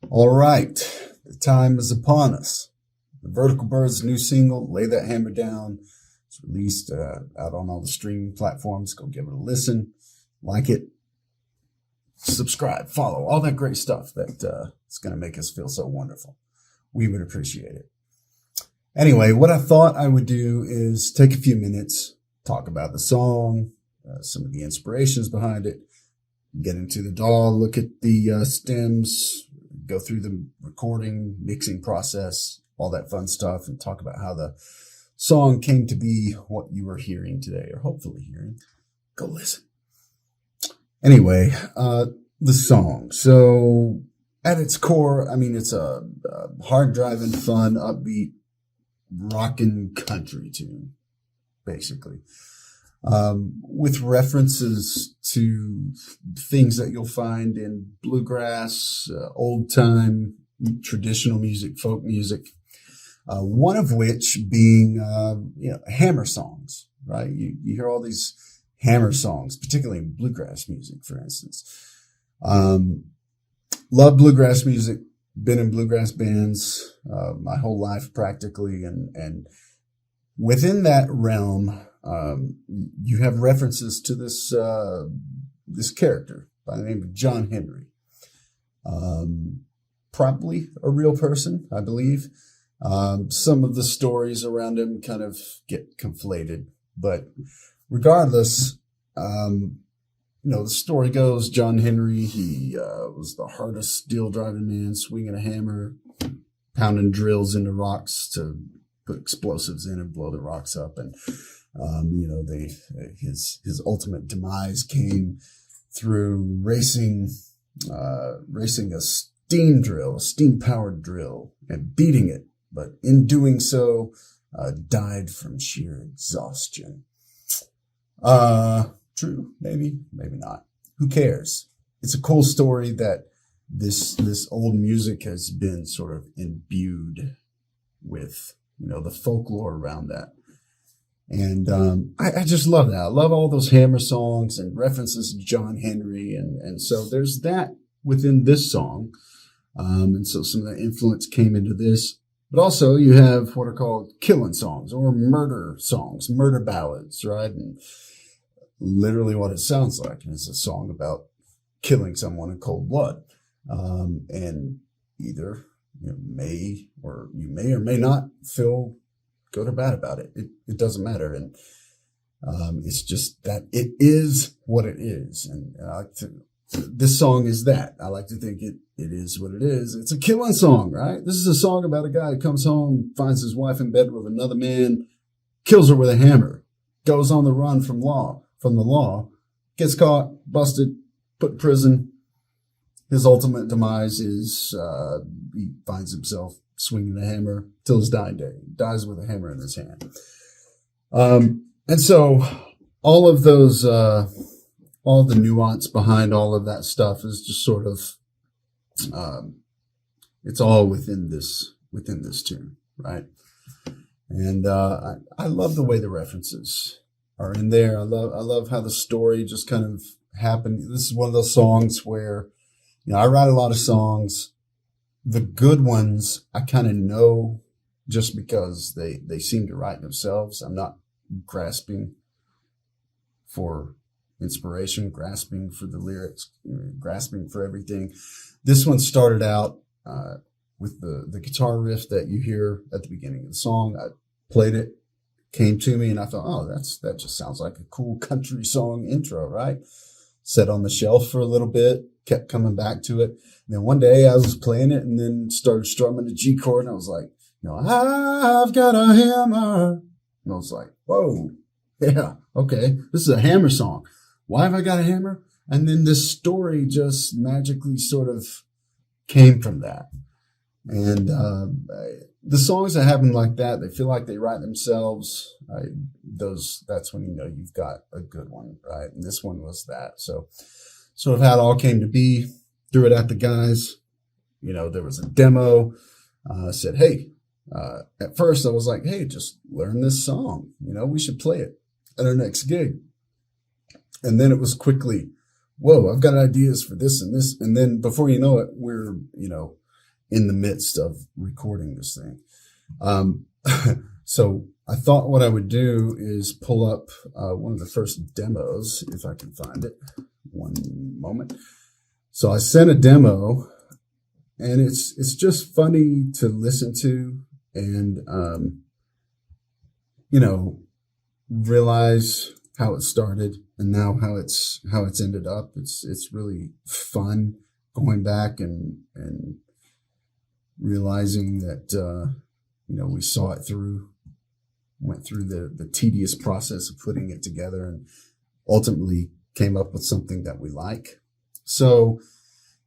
All right, the time is upon us. The Vertical Bird's new single, Lay That Hammer Down, it's released out on all the streaming platforms. Go give it a listen, like it, subscribe, follow, all that great stuff that is going to make us feel so wonderful. We would appreciate it. Anyway, what I thought I would do is take a few minutes, talk about the song, some of the inspirations behind it, get into the DAW, look at the stems, go through the recording, mixing process, all that fun stuff, and talk about how the song came to be what you are hearing today, or hopefully hearing. Go listen. Anyway, the song. So at its core, I mean, it's a hard-driving, fun, upbeat, rockin' country tune, basically. With references to things that you'll find in bluegrass, old-time traditional music, folk music, one of which being, hammer songs, right? You hear all these hammer songs, particularly in bluegrass music, for instance. Love bluegrass music, been in bluegrass bands my whole life practically, and within that realm, you have references to this character by the name of John Henry, probably a real person, I believe. Some of the stories around him kind of get conflated, but regardless, the story goes John Henry, he was the hardest steel driving man, swinging a hammer, pounding drills into rocks to put explosives in and blow the rocks up. And, his ultimate demise came through racing a steam powered drill and beating it. But in doing so, died from sheer exhaustion. True, maybe not. Who cares? It's a cool story that this old music has been sort of imbued with, the folklore around that. And I just love that. I love all those hammer songs and references to John Henry. And so there's that within this song. And so some of the influence came into this. But also you have what are called killing songs or murder songs, murder ballads, right? And literally what it sounds like is a song about killing someone in cold blood. And either you may or may not feel good or bad about it. It doesn't matter. And it's just that it is what it is. And this song is that. I like to think it is what it is. It's a killing song, right? This is a song about a guy who comes home, finds his wife in bed with another man, kills her with a hammer, goes on the run from the law, gets caught, busted, put in prison. His ultimate demise is he finds himself swinging the hammer till his dying day. He dies with a hammer in his hand. And so all of those, all the nuance behind all of that stuff is just sort of, it's all within this tune, right? And I love the way the references are in there. I love how the story just kind of happened. This is one of those songs where, I write a lot of songs. The good ones I kind of know just because they seem to write themselves. I'm not grasping for inspiration, grasping for the lyrics, grasping for everything. This one started out with the guitar riff that you hear at the beginning of the song. I played it, came to me, and I thought, oh, that just sounds like a cool country song intro, right? Set on the shelf for a little bit, kept coming back to it. And then one day I was playing it and then started strumming the G chord, and I was like, I've got a hammer. And I was like, whoa, yeah, okay, this is a hammer song. Why have I got a hammer? And then this story just magically sort of came from that. And the songs that happen like that, they feel like they write themselves. That's when you've got a good one, right? And this one was that. So sort of how it all came to be. Threw it at the guys. There was a demo. Said, hey, at first I was like, hey, just learn this song. We should play it at our next gig. And then it was quickly, whoa, I've got ideas for this and this. And then before you know it, we're, in the midst of recording this thing. So I thought what I would do is pull up one of the first demos, if I can find it. One moment. So I sent a demo, and it's just funny to listen to and, realize how it started and now how it's ended up. It's really fun going back and realizing that, we saw it through, went through the tedious process of putting it together and ultimately came up with something that we like. So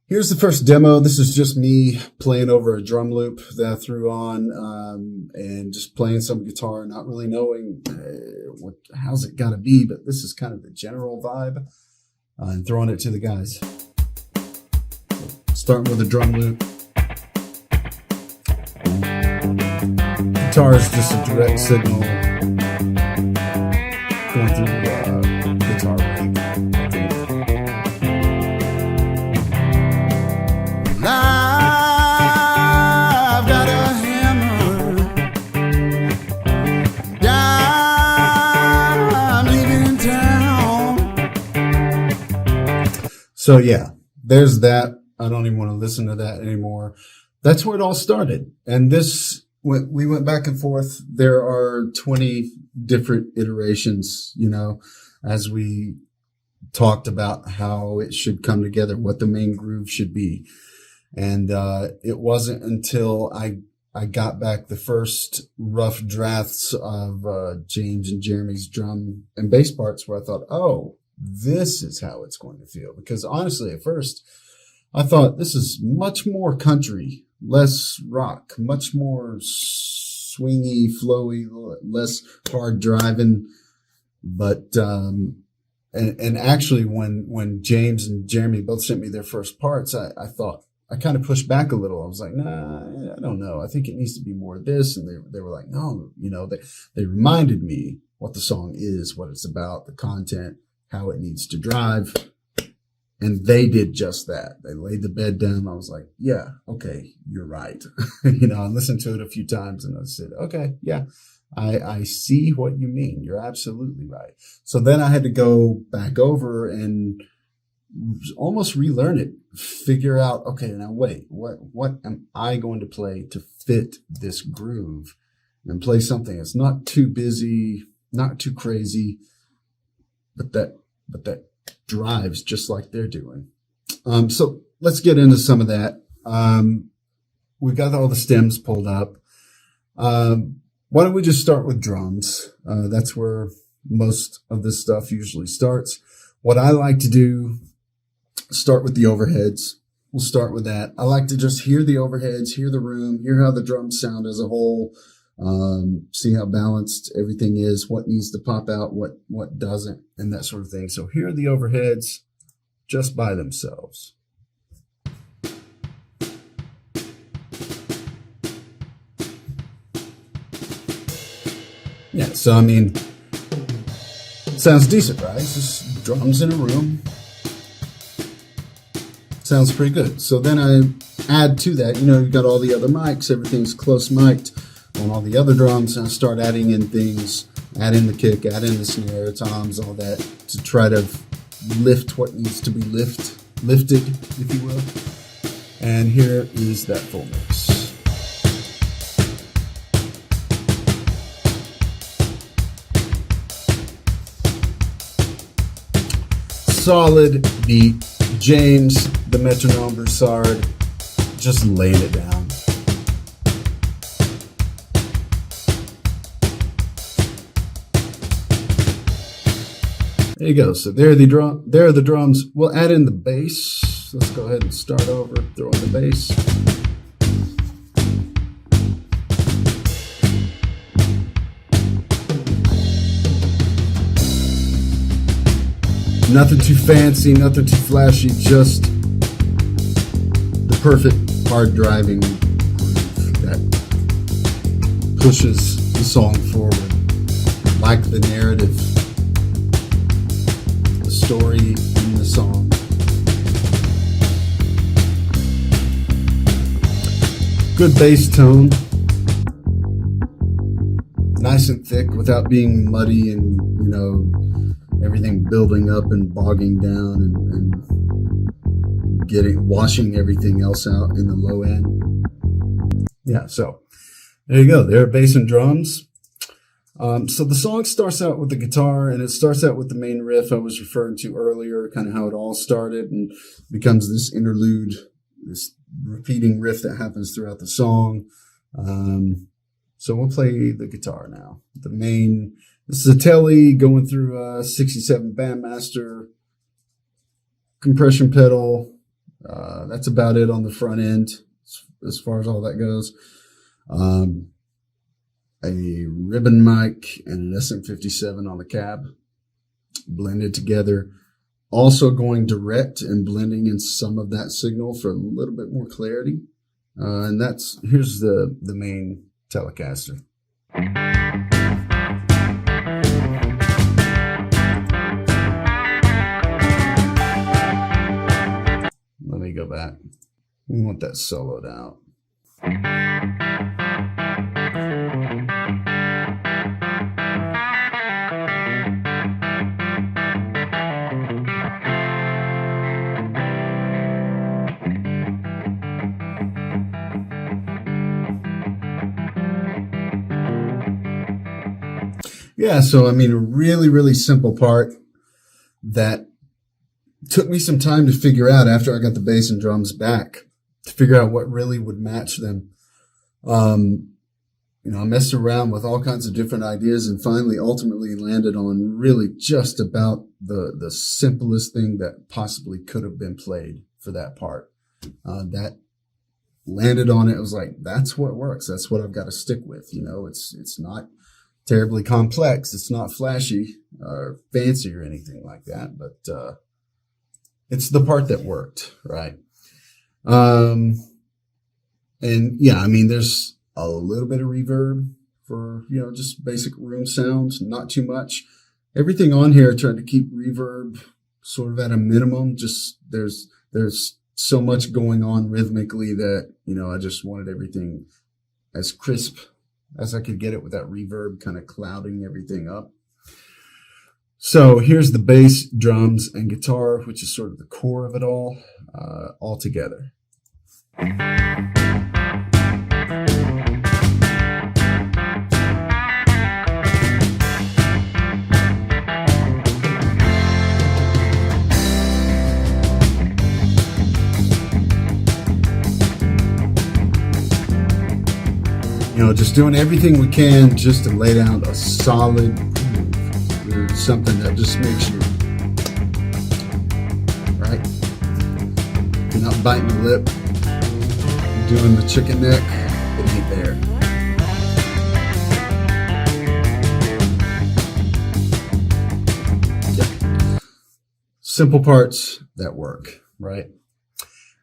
here's the first demo. This is just me playing over a drum loop that I threw on, and just playing some guitar, not really knowing how's it got to be, but this is kind of the general vibe, and throwing it to the guys. Starting with a drum loop. Guitar is just a direct signal going through the guitar rig. I've got a hammer. I'm leaving town. So yeah, there's that. I don't even want to listen to that anymore. That's where it all started. And we went back and forth. There are 20 different iterations, as we talked about how it should come together, what the main groove should be. And it wasn't until I got back the first rough drafts of James and Jeremy's drum and bass parts where I thought, oh, this is how it's going to feel. Because honestly, at first, I thought this is much more country, less rock, much more swingy, flowy, less hard driving. But and actually, when James and Jeremy both sent me their first parts, I thought, I kind of pushed back a little. I was like, nah, I don't know. I think it needs to be more of this. And they were like, no, they reminded me what the song is, what it's about, the content, how it needs to drive. And they did just that. They laid the bed down. I was like, yeah, okay, you're right. I listened to it a few times and I said, okay, yeah, I see what you mean. You're absolutely right. So then I had to go back over and almost relearn it, figure out, okay, now wait, what am I going to play to fit this groove, and play something that's not too busy, not too crazy, but that drives just like they're doing. So let's get into some of that. We've got all the stems pulled up. Why don't we just start with drums? That's where most of this stuff usually starts. What I like to do, start with the overheads. We'll start with that. I like to just hear the overheads, hear the room, hear how the drums sound as a whole, see how balanced everything is, what needs to pop out, what doesn't, and that sort of thing. So here are the overheads just by themselves. Yeah, so I mean, sounds decent, right? It's just drums in a room. Sounds pretty good. So then I add to that, you've got all the other mics, everything's close mic'd on all the other drums, and I start adding in things, add in the kick, add in the snare, toms, all that, to try to lift what needs to be lifted, if you will. And here is that full mix. Solid beat. James, the metronome Broussard, just laid it down. There you go. So there are the drums. We'll add in the bass. Let's go ahead and start over. Throw in the bass. Nothing too fancy, nothing too flashy, just the perfect hard driving groove that pushes the song forward, like the narrative, the story in the song. Good bass tone. Nice and thick without being muddy and, everything building up and bogging down and washing everything else out in the low end. Yeah, so there you go. There are bass and drums. So the song starts out with the guitar, and it starts out with the main riff I was referring to earlier, kind of how it all started, and becomes this interlude, this repeating riff that happens throughout the song. So we'll play the guitar now. This is a Tele going through a 67 Bandmaster compression pedal. That's about it on the front end as far as all that goes. A ribbon mic and an SM57 on the cab, blended together. Also going direct and blending in some of that signal for a little bit more clarity. And here's the main Telecaster. Let me go back. We want that soloed out. Yeah, so a really, really simple part that took me some time to figure out after I got the bass and drums back, to figure out what really would match them. I messed around with all kinds of different ideas and finally ultimately landed on really just about the simplest thing that possibly could have been played for that part. That landed on it. It was like, that's what works. That's what I've got to stick with. It's not terribly complex. It's not flashy or fancy or anything like that, but it's the part that worked, right? And yeah, there's a little bit of reverb for, just basic room sounds, not too much. Everything on here, I tried to keep reverb sort of at a minimum. Just there's so much going on rhythmically that, I just wanted everything as crisp as I could get it without reverb kind of clouding everything up. So here's the bass, drums, and guitar, which is sort of the core of it all together. Just doing everything we can just to lay down a solid groove. Something that just makes you, right? You're not biting the lip, doing the chicken neck, it ain't there. Yeah. Simple parts that work, right?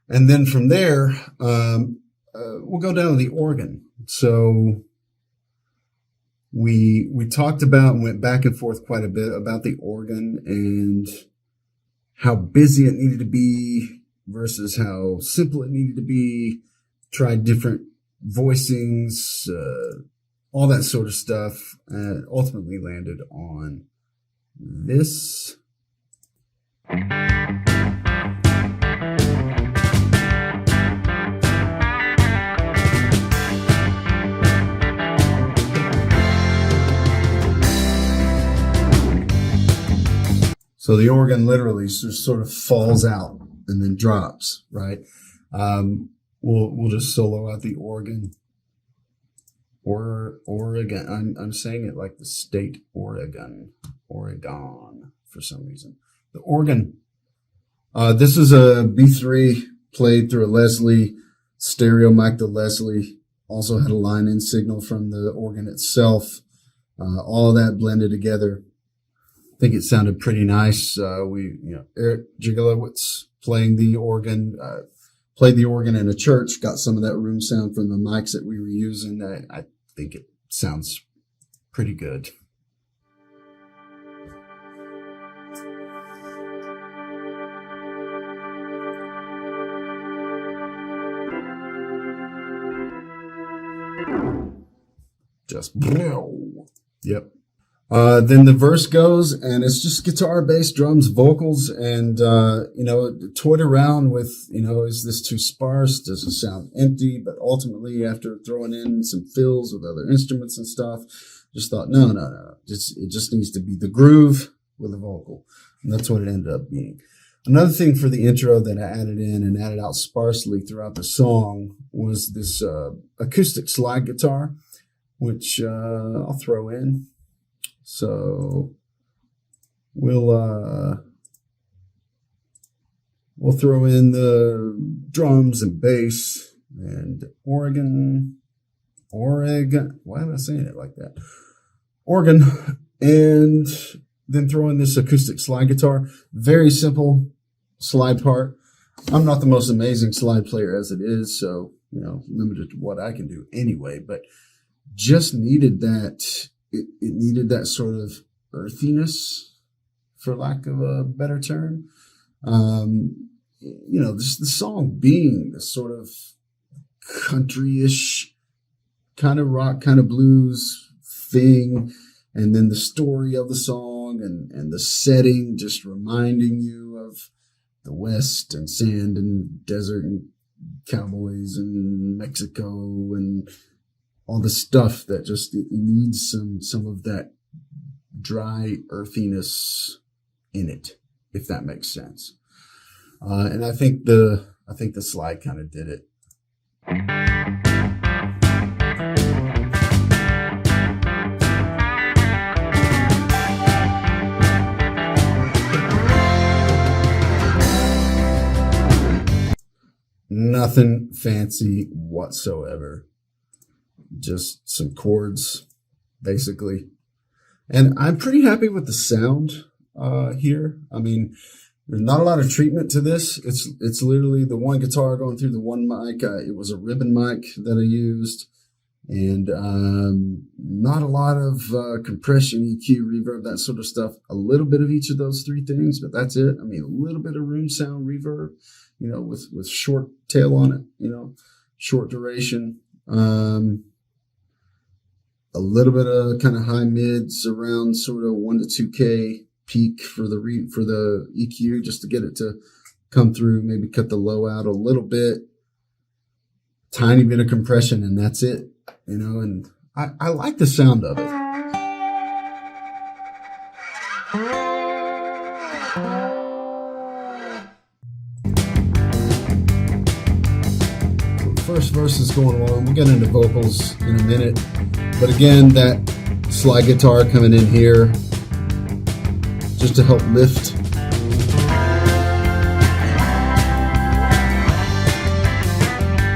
And then from there, we'll go down to the organ. So we talked about and went back and forth quite a bit about the organ and how busy it needed to be versus how simple it needed to be. Tried different voicings, all that sort of stuff, and ultimately landed on this. So the organ literally just sort of falls out and then drops, right? We'll just solo out the organ. Oregon. I'm saying it like the state Oregon for some reason. The organ. This is a B3 played through a Leslie stereo mic. The Leslie also had a line-in signal from the organ itself. All of that blended together. I think it sounded pretty nice. Eric Jigalowitz playing the organ, played the organ in a church, got some of that room sound from the mics that we were using. I think it sounds pretty good. Just, yep. Then the verse goes, and it's just guitar, bass, drums, vocals, and, toyed around with, is this too sparse? Does it sound empty? But ultimately, after throwing in some fills with other instruments and stuff, just thought, no. It just needs to be the groove with a vocal. And that's what it ended up being. Another thing for the intro that I added in and added out sparsely throughout the song was this acoustic slide guitar, which I'll throw in. So we'll throw in the drums and bass and Oregon. Why am I saying it like that? Organ, and then throw in this acoustic slide guitar. Very simple slide part. I'm not the most amazing slide player as it is, so limited to what I can do anyway. But just needed that. It needed that sort of earthiness, for lack of a better term. Just the song being this sort of country-ish, kind of rock, kind of blues thing, and then the story of the song and the setting just reminding you of the West and sand and desert and cowboys and Mexico and all the stuff that just it needs some of that dry earthiness in it, if that makes sense. And I think the slide kind of did it. Nothing fancy whatsoever. Just some chords, basically. And I'm pretty happy with the sound here. I mean, there's not a lot of treatment to this. It's literally the one guitar going through the one mic. It was a ribbon mic that I used. And not a lot of compression, EQ, reverb, that sort of stuff. A little bit of each of those three things, but that's it. I mean, a little bit of room sound reverb, with short tail on it, short duration. A little bit of kind of high mids around sort of 1 to 2K peak for the EQ, just to get it to come through, maybe cut the low out a little bit, tiny bit of compression, and that's it, and I like the sound of it. First verse is going along. We'll get into vocals in a minute. But again, that slide guitar coming in here just to help lift.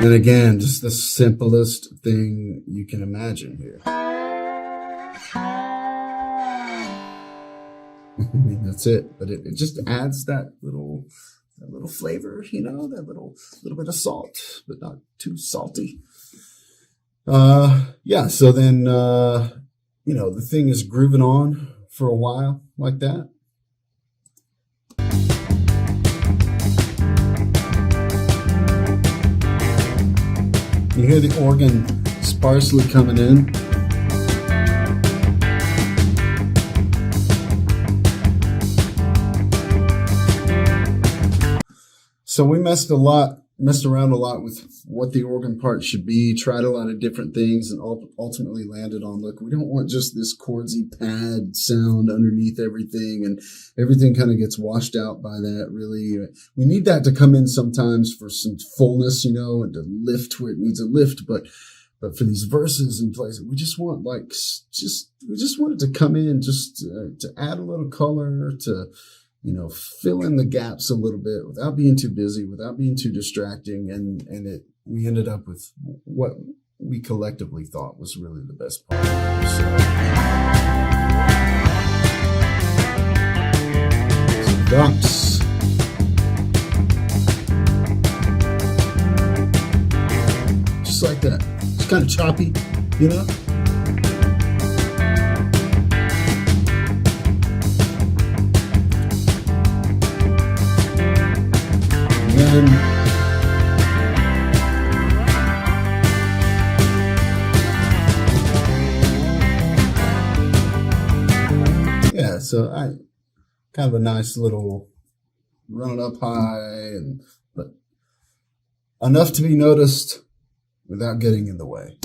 And again, just the simplest thing you can imagine here. I mean, that's it. But it just adds that little flavor, that little bit of salt, but not too salty. So then, the thing is grooving on for a while like that. You hear the organ sparsely coming in. So we messed around a lot with what the organ part should be, tried a lot of different things, and ultimately landed on, look, we don't want just this chordsy pad sound underneath everything, and everything kind of gets washed out by that, really. We need that to come in sometimes for some fullness, and to lift where it needs a lift, but for these verses and places, we just want we just want it to come in just to add a little color, to fill in the gaps a little bit without being too busy, without being too distracting. And we ended up with what we collectively thought was really the best part. So dumps. Just like that. It's kind of choppy, I kind of a nice little running up high, but enough to be noticed without getting in the way.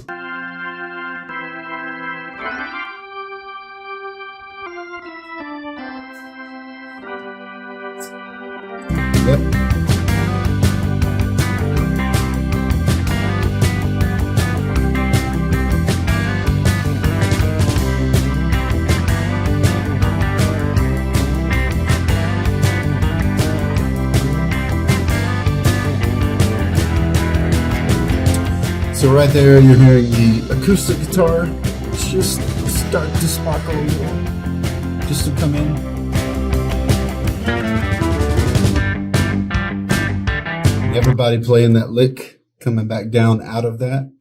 Yep. So right there, you're hearing the acoustic guitar just start to sparkle a little, just to come in. And everybody playing that lick, coming back down out of that.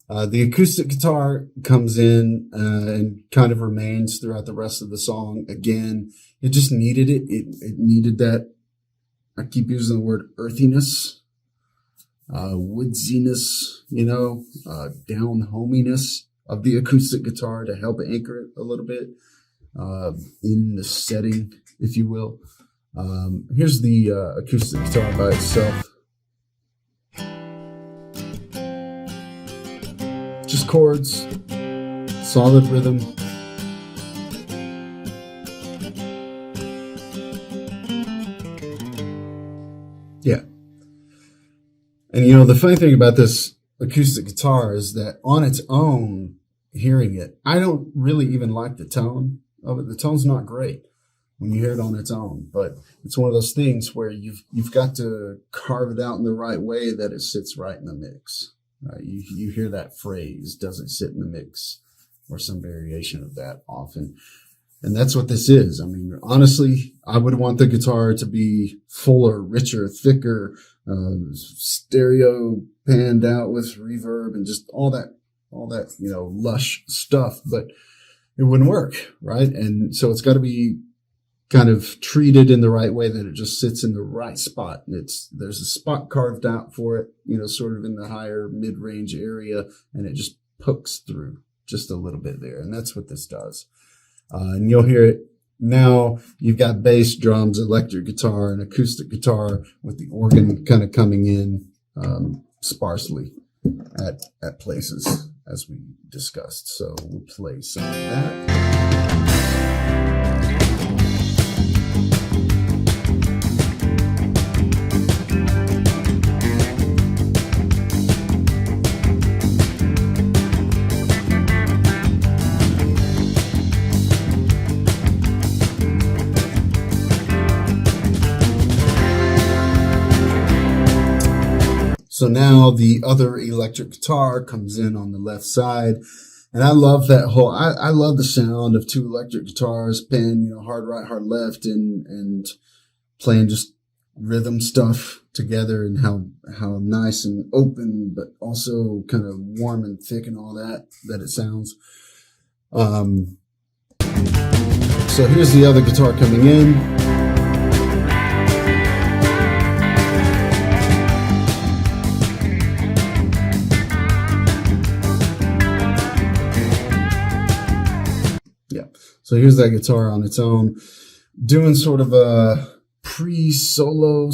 The acoustic guitar comes in and kind of remains throughout the rest of the song. Again, it just needed it. It needed that, I keep using the word earthiness. Woodsiness, down hominess of the acoustic guitar to help anchor it a little bit in the setting, if you will. Here's the acoustic guitar by itself. Just chords, solid rhythm. Yeah. And the funny thing about this acoustic guitar is that on its own, hearing it, I don't really even like the tone of it. The tone's not great when you hear it on its own, but it's one of those things where you've got to carve it out in the right way that it sits right in the mix. You hear that phrase, doesn't sit in the mix, or some variation of that often. And that's what this is. I mean, honestly, I would want the guitar to be fuller, richer, thicker, stereo panned out with reverb and just all that, lush stuff, but it wouldn't work, right? And so it's got to be kind of treated in the right way that it just sits in the right spot. And there's a spot carved out for it, sort of in the higher mid-range area, and it just pokes through just a little bit there. And that's what this does. And you'll hear it now. You've got bass, drums, electric guitar, and acoustic guitar with the organ kind of coming in sparsely at places as we discussed. So we'll play some of that. So now the other electric guitar comes in on the left side. And I love that I love the sound of two electric guitars playing, hard right, hard left and playing just rhythm stuff together, and how nice and open, but also kind of warm and thick and all that it sounds. So here's the other guitar coming in. So here's that guitar on its own, doing sort of a pre-solo,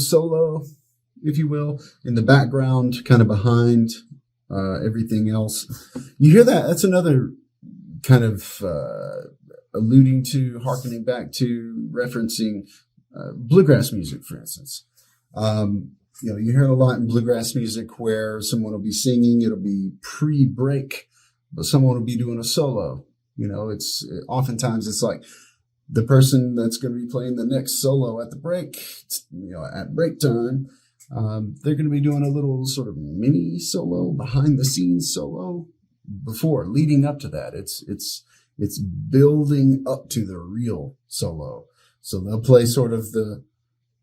if you will, in the background, kind of behind everything else. You hear that? That's another kind of alluding to, hearkening back to, referencing bluegrass music, for instance. You hear it a lot in bluegrass music where someone will be singing, it'll be pre-break, but someone will be doing a solo. Oftentimes it's like the person that's going to be playing the next solo at the break, at break time, they're going to be doing a little sort of mini solo, behind the scenes solo leading up to that. It's building up to the real solo. So they'll play sort of the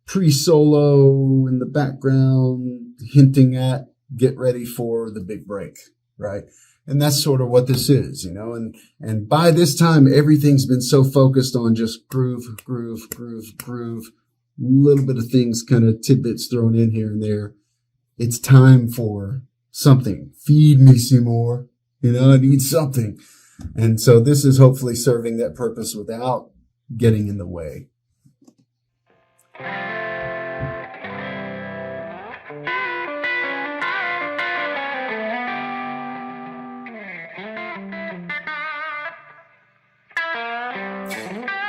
pre-solo in the background, hinting at get ready for the big break, right? And that's sort of what this is, and by this time, everything's been so focused on just groove, little bit of things, kind of tidbits thrown in here and there. It's time for something. Feed me some more. I need something. And so this is hopefully serving that purpose without getting in the way.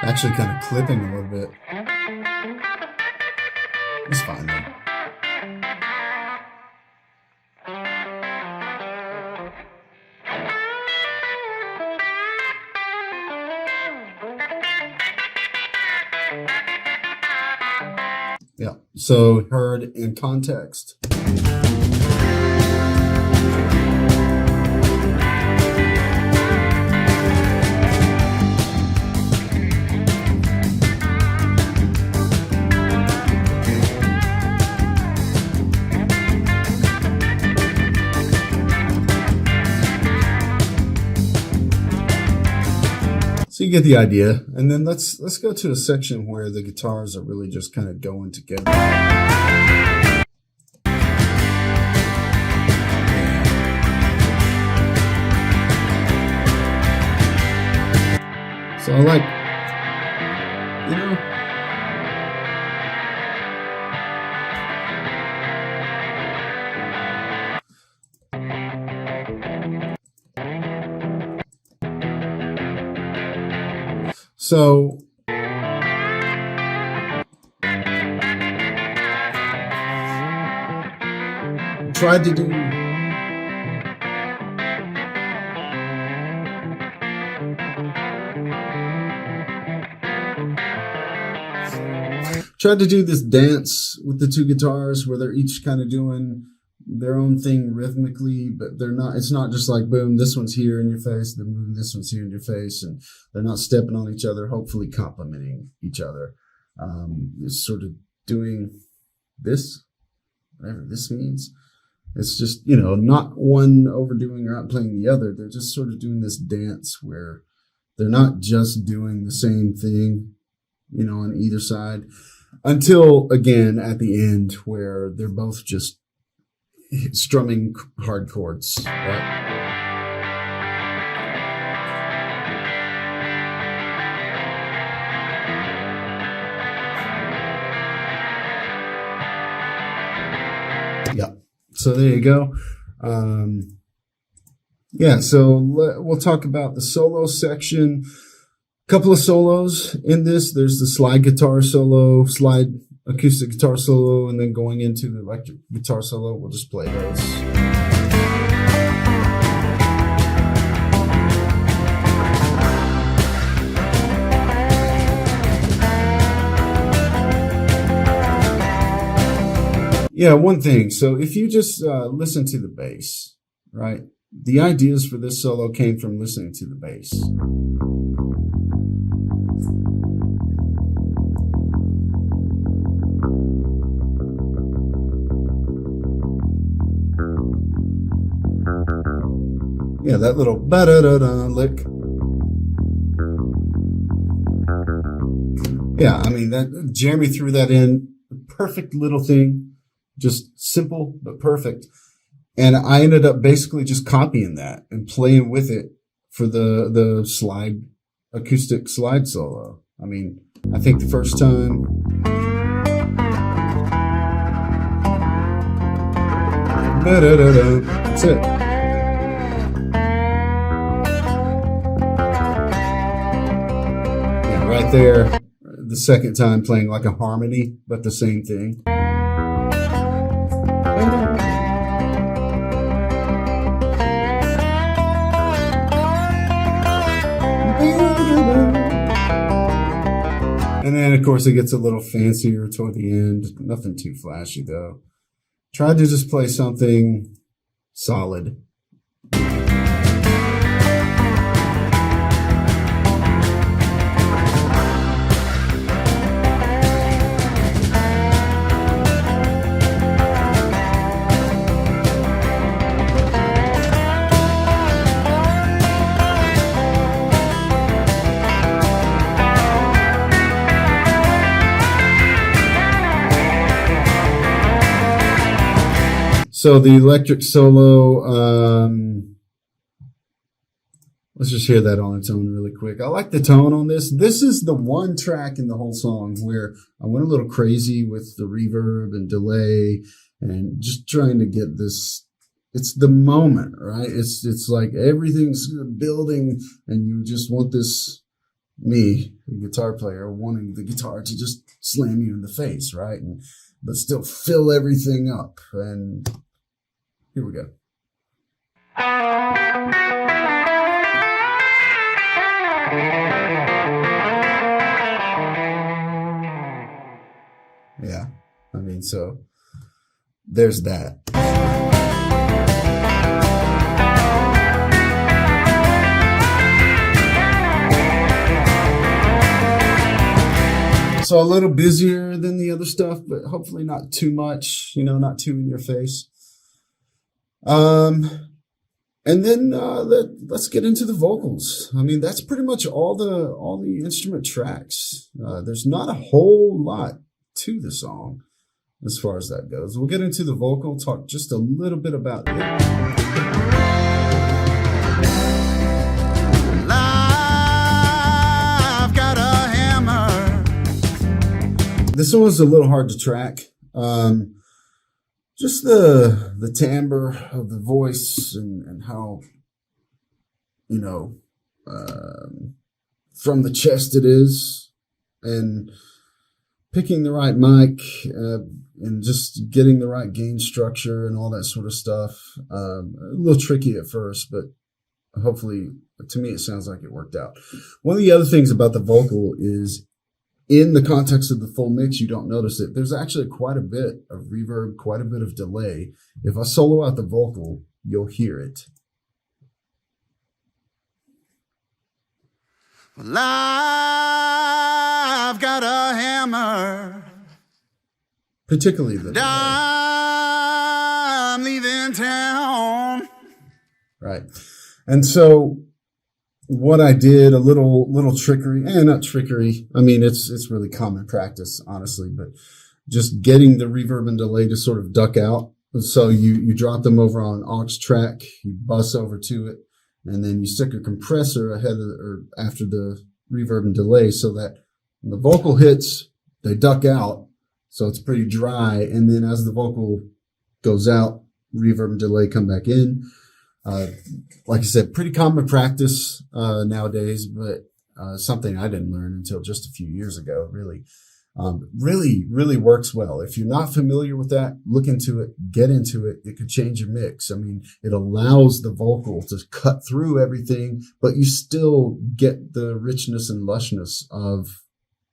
Actually kind of clipping a little bit. It's fine though. Yeah, so heard in context. So you get the idea, and then let's go to a section where the guitars are really just kind of going together. So I like, you know, so tried to do this dance with the two guitars where they're each kind of doing their own thing rhythmically, but they're not, it's not just like, boom, this one's here in your face, then boom, this one's here in your face, and they're not stepping on each other, hopefully complimenting each other. It's sort of doing this, whatever this means. It's just, you know, not one overdoing or outplaying the other. They're just sort of doing this dance where they're not just doing the same thing, you know, on either side, until again at the end where they're both just strumming hard chords, right? Yeah. So there you go. Yeah, so we'll talk about the solo section. Couple of solos in this. There's the slide guitar solo, slide acoustic guitar solo, and then going into the electric guitar solo. We'll just play those. Yeah, one thing. So if you just listen to the bass, right? The ideas for this solo came from listening to the bass. Yeah, that little ba-da-da-da lick. Yeah, I mean, that Jeremy threw that in. Perfect little thing. Just simple, but perfect. And I ended up basically just copying that and playing with it for the slide, acoustic slide solo. I mean, I think the first time. Da-da-da-da. That's it. Yeah, right there. The second time playing like a harmony, but the same thing. And then, of course, it gets a little fancier toward the end. Nothing too flashy, though. Tried to just play something solid. So the electric solo, Let's just hear that on its own really quick. I like the tone on this. This is the one track in the whole song where I went a little crazy with the reverb and delay and just trying to get this. It's the moment, right? It's like everything's building and you just want this, me, the guitar player, wanting the guitar to just slam you in the face, right? But still fill everything up. And here we go. Yeah, I mean, so there's that. So a little busier than the other stuff, but hopefully not too much, not too in your face. And then let's get into the vocals. I mean, that's pretty much all the instrument tracks. There's not a whole lot to the song as far as that goes. We'll get into the vocal, talk just a little bit about it. I've got a hammer. This one was a little hard to track. Just the timbre of the voice and how, from the chest it is, and picking the right mic and just getting the right gain structure and all that sort of stuff. A little tricky at first, but hopefully, to me, it sounds like it worked out. One of the other things about the vocal is, in the context of the full mix, you don't notice it. There's actually quite a bit of reverb, quite a bit of delay. If I solo out the vocal, you'll hear it. Well, I've got a hammer. Particularly the delay. I'm leaving town. Right. And so what I did, a little trickery, not trickery. I mean, it's really common practice, honestly, but just getting the reverb and delay to sort of duck out. So you drop them over on aux track, you bus over to it, and then you stick a compressor ahead of or after the reverb and delay so that when the vocal hits, they duck out. So it's pretty dry. And then as the vocal goes out, reverb and delay come back in. Like I said, pretty common practice nowadays, but something I didn't learn until just a few years ago, really. Really works well. If you're not familiar with that, look into it, get into it. It could change your mix. I mean, it allows the vocal to cut through everything, but you still get the richness and lushness of,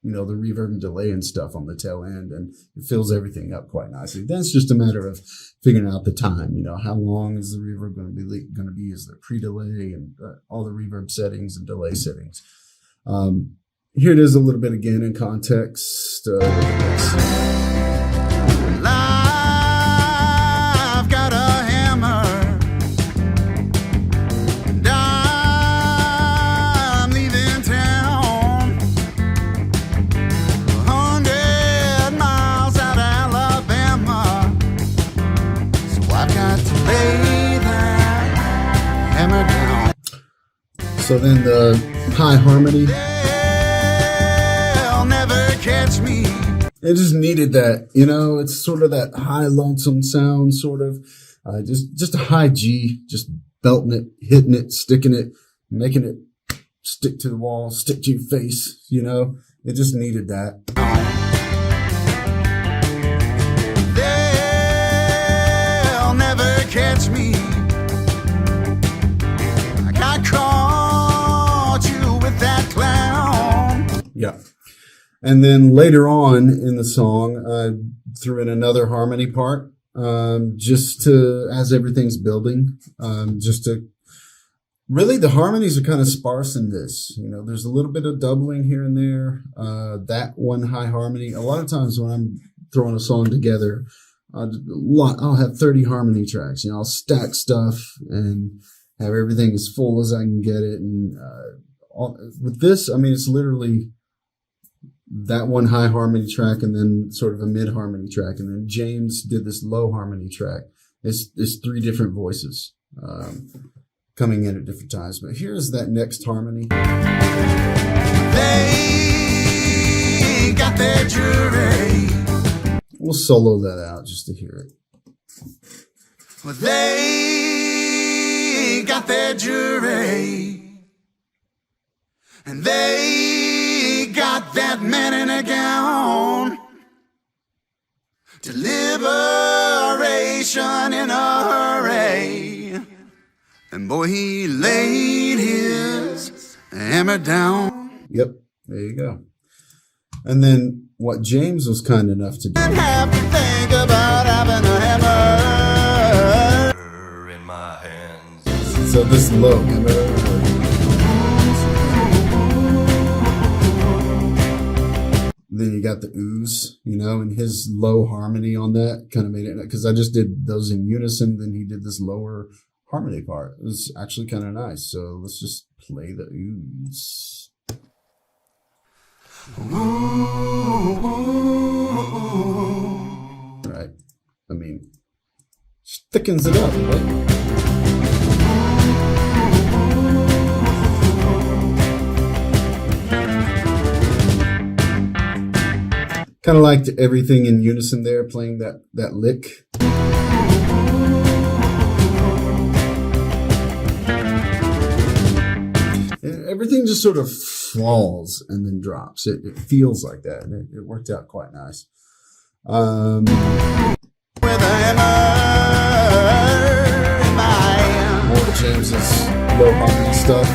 the reverb and delay and stuff on the tail end, and it fills everything up quite nicely. Then it's just a matter of figuring out the time. How long is the reverb going to be? Is there pre-delay and all the reverb settings and delay settings? Here it is a little bit again in context. I've got a hammer, and I'm leaving town. 100 miles out of Alabama, so I've got to lay that hammer down. So then the high harmony. Catch me. It just needed that, it's sort of that high lonesome sound, sort of, just a high G, just belting it, hitting it, sticking it, making it stick to the wall, stick to your face, it just needed that. They'll never catch me. I got caught you with that clown. Yeah. And then later on in the song, I threw in another harmony part, just to, as everything's building, really the harmonies are kind of sparse in this. There's a little bit of doubling here and there. That one high harmony, a lot of times when I'm throwing a song together, I'll have 30 harmony tracks. I'll stack stuff and have everything as full as I can get it. And with this, I mean, it's literally that one high harmony track and then sort of a mid harmony track. And then James did this low harmony track. It's 3 different voices. coming in at different times. But here's that next harmony. They got their jury. We'll solo that out just to hear it. Well, they got their jury. And they got that man in a gown. Deliberation in a hurry. And boy, he laid his hammer down. Yep, there you go. And then what James was kind enough to do. Didn't have to think about having a hammer in my hands. So this low hammer. Then you got the ooze, you know, and his low harmony on that kind of made it, because I just did those in unison. Then he did this lower harmony part. It was actually kind of nice. So let's just play the ooze. Right. I mean, thickens it up, right? Kind of liked everything in unison there, playing that lick. Everything just sort of falls and then drops. It feels like that, and it worked out quite nice. With a hammer in my hand. More of James's low harmony stuff.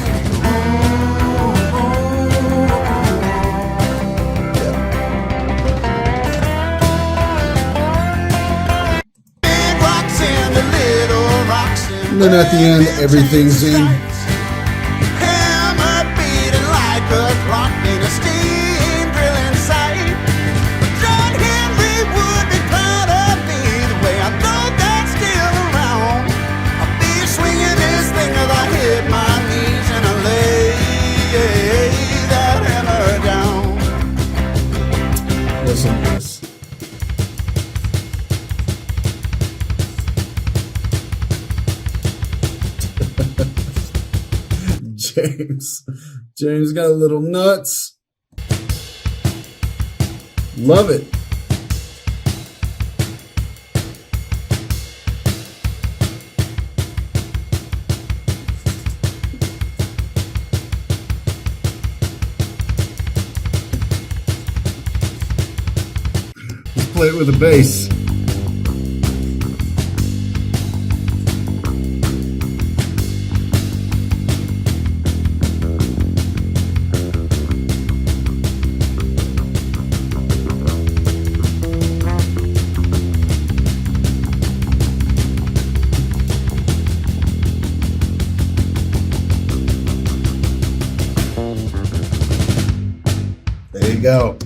And then at the end, everything's in. Hammer beating like a clock in a steam drilling sight. John Henry would be proud of me the way I throw that steel around. I'll be swinging this thing as I hit my knees and I lay that hammer down. Listen to this. James got a little nuts. Love it. Let's play it with a bass. There you go.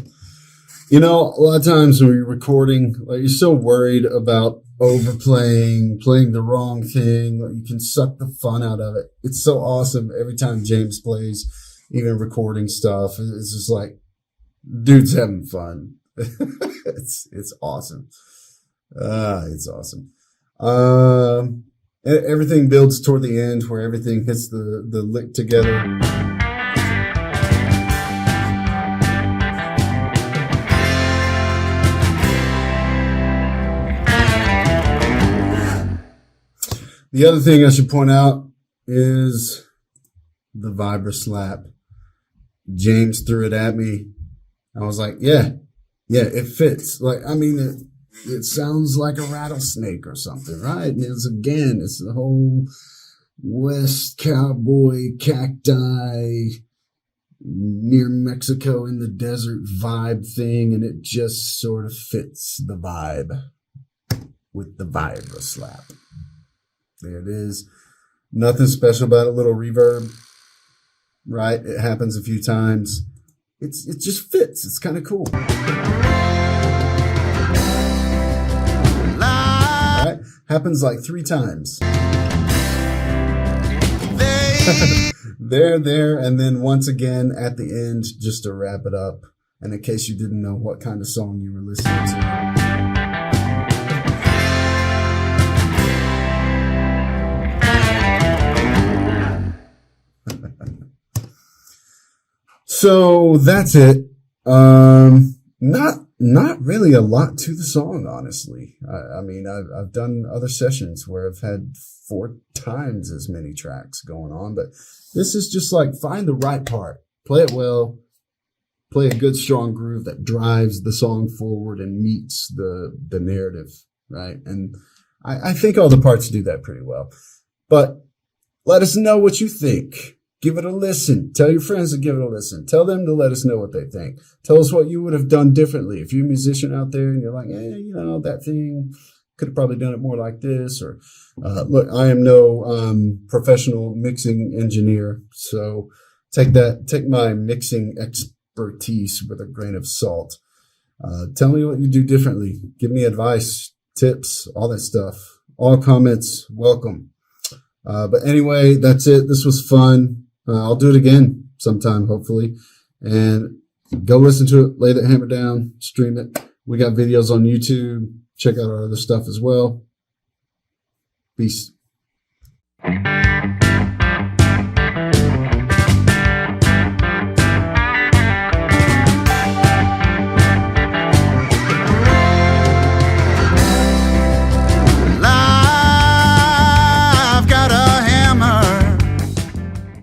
You know, a lot of times when you're recording, like, you're so worried about overplaying, playing the wrong thing. Like, you can suck the fun out of it. It's so awesome every time James plays, even recording stuff. It's just like, dude's having fun. It's awesome. It's awesome. Everything builds toward the end where everything hits the lick together. The other thing I should point out is the vibra slap. James threw it at me. I was like, yeah, it fits. Like, I mean, it sounds like a rattlesnake or something, right? And it's the whole West cowboy cacti near Mexico in the desert vibe thing. And it just sort of fits the vibe with the vibra slap. There it is. Nothing special about a little reverb, right? It happens a few times. It just fits. It's kind of cool. Right? Happens like 3 times. There, and then once again at the end, just to wrap it up. And in case you didn't know what kind of song you were listening to. So that's it. Not really a lot to the song, honestly. I mean, I've done other sessions where I've had 4 times as many tracks going on, but this is just like find the right part, play it well, play a good strong groove that drives the song forward and meets the narrative, right? And I think all the parts do that pretty well. But let us know what you think. Give it a listen. Tell your friends to give it a listen. Tell them to let us know what they think. Tell us what you would have done differently. If you're a musician out there and you're like, that thing, could have probably done it more like this. Or, look, I am no professional mixing engineer. So take my mixing expertise with a grain of salt. Tell me what you do differently. Give me advice, tips, all that stuff. All comments, welcome. But anyway, that's it. This was fun. I'll do it again sometime, hopefully. And go listen to it. Lay that hammer down. Stream it. We got videos on YouTube. Check out our other stuff as well. Peace.